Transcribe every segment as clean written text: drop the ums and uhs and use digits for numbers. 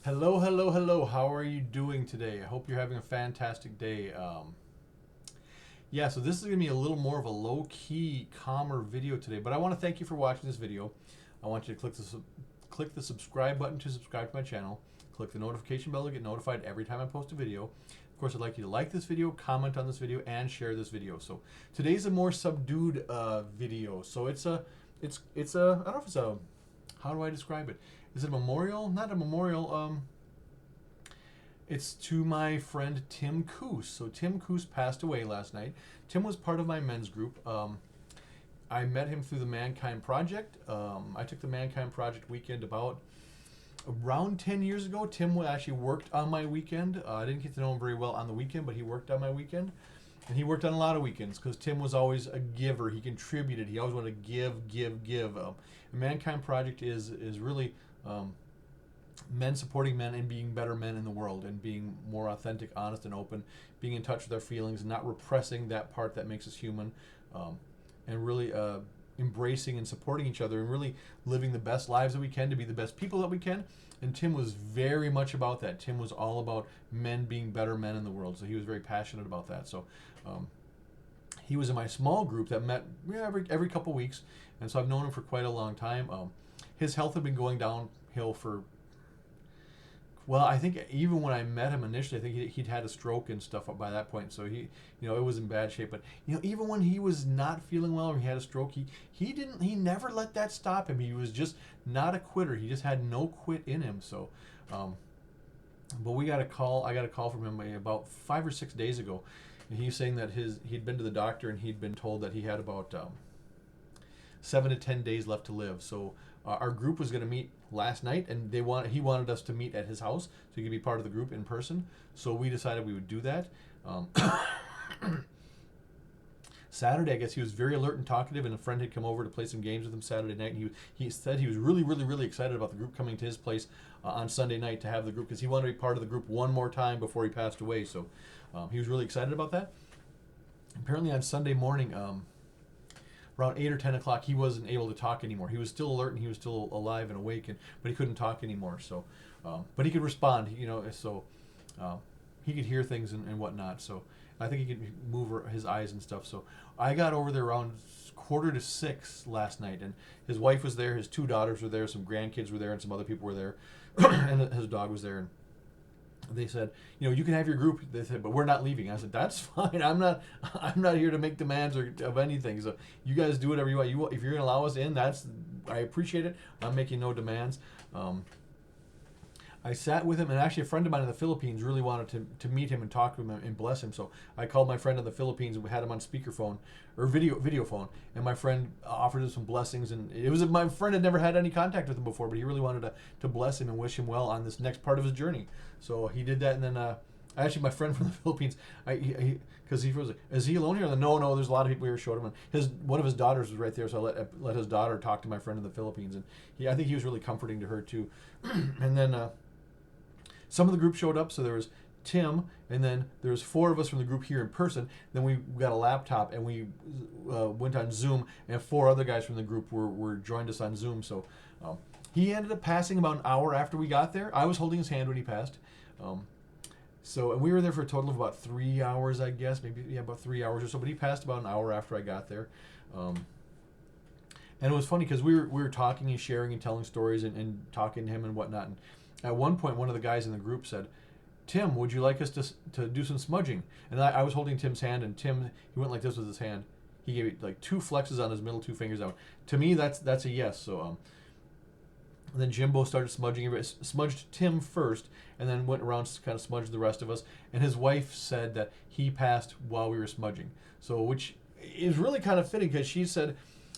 Hello, hello, hello. How are you doing today? I hope you're having a fantastic day. So this is going to be a little more of a low-key, calmer video today, but I want to thank you for watching this video. I want you to click the subscribe button to subscribe to my channel. Click the notification bell to get notified every time I post a video. Of course, I'd like you to like this video, comment on this video, and share this video. So today's a more subdued video. So it's a, I don't know if it's a, how do I describe it? Is it a memorial? Not a memorial. It's to my friend Tim Kuss. So Tim Kuss passed away last night. Tim was part of my men's group. I met him through the Mankind Project. I took the Mankind Project weekend about around 10 years ago. Tim actually worked on my weekend. I didn't get to know him very well on the weekend, but he worked on my weekend. And he worked on a lot of weekends because Tim was always a giver. He contributed. He always wanted to give. The Mankind Project is really men supporting men and being better men in the world and being more authentic, honest, and open, being in touch with our feelings, and not repressing that part that makes us human, and really embracing and supporting each other and really living the best lives that we can to be the best people that we can. And Tim was very much about that. Tim was all about men being better men in the world, so he was very passionate about that. So he was in my small group that met every couple weeks, and so I've known him for quite a long time. His health had been going downhill for, well, I think even when I met him initially, I think he'd had a stroke and stuff by that point. So he, it was in bad shape. But even when he was not feeling well or he had a stroke, he never let that stop him. He was just not a quitter. He just had no quit in him. So, but I got a call from him about 5 or 6 days ago, and he's saying that he'd been to the doctor and he'd been told that he had about 7 to 10 days left to live. So our group was going to meet last night, and he wanted us to meet at his house so he could be part of the group in person. So we decided we would do that. Saturday, I guess he was very alert and talkative, and a friend had come over to play some games with him Saturday night. And he said he was really, really, really excited about the group coming to his place on Sunday night to have the group, because he wanted to be part of the group one more time before he passed away. So he was really excited about that. Apparently on Sunday morning, around 8 or 10 o'clock, he wasn't able to talk anymore. He was still alert and he was still alive and awake, but he couldn't talk anymore. So, but he could respond, so he could hear things and whatnot. So I think he could move his eyes and stuff. So I got over there around 5:45 last night, and his wife was there, his 2 daughters were there, some grandkids were there, and some other people were there, and his dog was there. And they said, you can have your group. They said, but we're not leaving. I said, that's fine. I'm not here to make demands of anything. So you guys do whatever you want. If you're gonna allow us in, I appreciate it. I'm making no demands. I sat with him, and actually a friend of mine in the Philippines really wanted to meet him and talk to him and bless him. So I called my friend in the Philippines, and we had him on speakerphone or video phone, and my friend offered him some blessings. And my friend had never had any contact with him before, but he really wanted to bless him and wish him well on this next part of his journey. So he did that, and then actually my friend from the Philippines, because he was like, is he alone here? No, there's a lot of people here. Showed him, and one of his daughters was right there, so I let his daughter talk to my friend in the Philippines, and I think he was really comforting to her too. And then some of the group showed up, so there was Tim, and then there was 4 of us from the group here in person. Then we got a laptop, and we went on Zoom, and 4 other guys from the group were joined us on Zoom. So he ended up passing about an hour after we got there. I was holding his hand when he passed. And we were there for a total of about 3 hours, I guess, about 3 hours or so. But he passed about an hour after I got there. And it was funny because we were talking and sharing and telling stories and talking to him and whatnot. And at one point, one of the guys in the group said, Tim, would you like us to do some smudging? And I was holding Tim's hand, and Tim, he went like this with his hand. He gave it like 2 flexes on his middle 2 fingers out. To me, that's a yes. So and then Jimbo started smudged Tim first, and then went around to kind of smudge the rest of us. And his wife said that he passed while we were smudging. So, which is really kind of fitting, because she said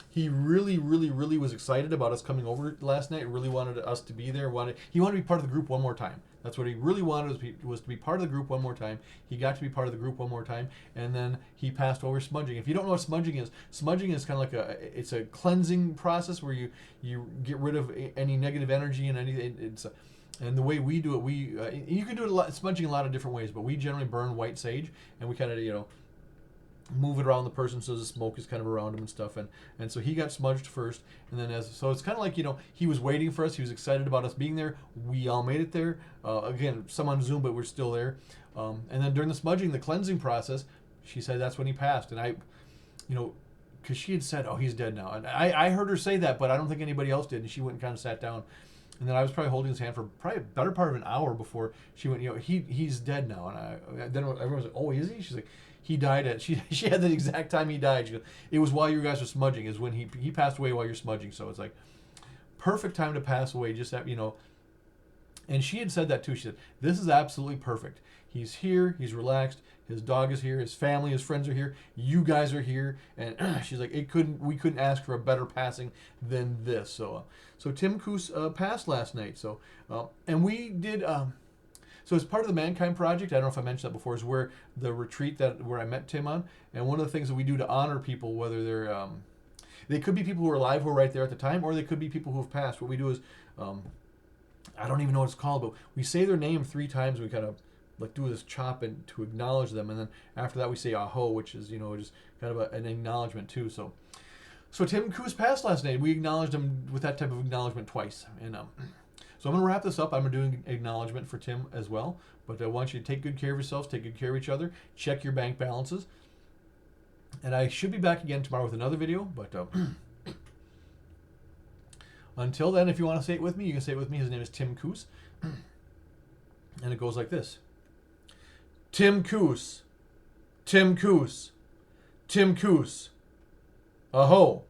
he really, really, really was excited about us coming over last night. Really wanted us to be there. He wanted to be part of the group one more time. That's what he really wanted, was to be part of the group one more time. He got to be part of the group one more time, and then he passed while we were smudging. If you don't know what smudging is kind of like it's a cleansing process where you get rid of any negative energy and anything. And the way we do it, you can do it smudging a lot of different ways, but we generally burn white sage, and we kind of move it around the person so the smoke is kind of around him and stuff. And so he got smudged first, and then so it's kind of like, he was waiting for us. He was excited about us being there. We all made it there. Again, some on Zoom, but we're still there. And then during the smudging, the cleansing process, she said that's when he passed. And I, because she had said, oh, he's dead now. And I heard her say that, but I don't think anybody else did. And she went and kind of sat down. And then I was probably holding his hand for probably a better part of an hour before she went, he's dead now. And then everyone was like, oh, is he? She's like, he died at, she had the exact time he died. She goes, it was while you guys were smudging, is when he passed away while you're smudging. So it's like, perfect time to pass away, just that, And she had said that too. She said, this is absolutely perfect. He's here, he's relaxed, his dog is here, his family, his friends are here, you guys are here, and she's like, we couldn't ask for a better passing than this. So Tim Kuss passed last night. So and we did. So as part of the Mankind Project, I don't know if I mentioned that before, is where the retreat where I met Tim on, and one of the things that we do to honor people, whether they're they could be people who are alive who are right there at the time, or they could be people who have passed. What we do is, I don't even know what it's called, but we say their name 3 times. We kind of like do this chop and to acknowledge them, and then after that we say aho, which is just kind of an acknowledgement too. So Tim Kuss passed last night. We acknowledged him with that type of acknowledgement twice, and so I'm going to wrap this up. I'm doing acknowledgement for Tim as well, but I want you to take good care of yourselves, take good care of each other, check your bank balances, and I should be back again tomorrow with another video. But until then, if you want to say it with me, you can say it with me. His name is Tim Kuss, and it goes like this. Tim Kuss, Tim Kuss, Tim Kuss. Aho.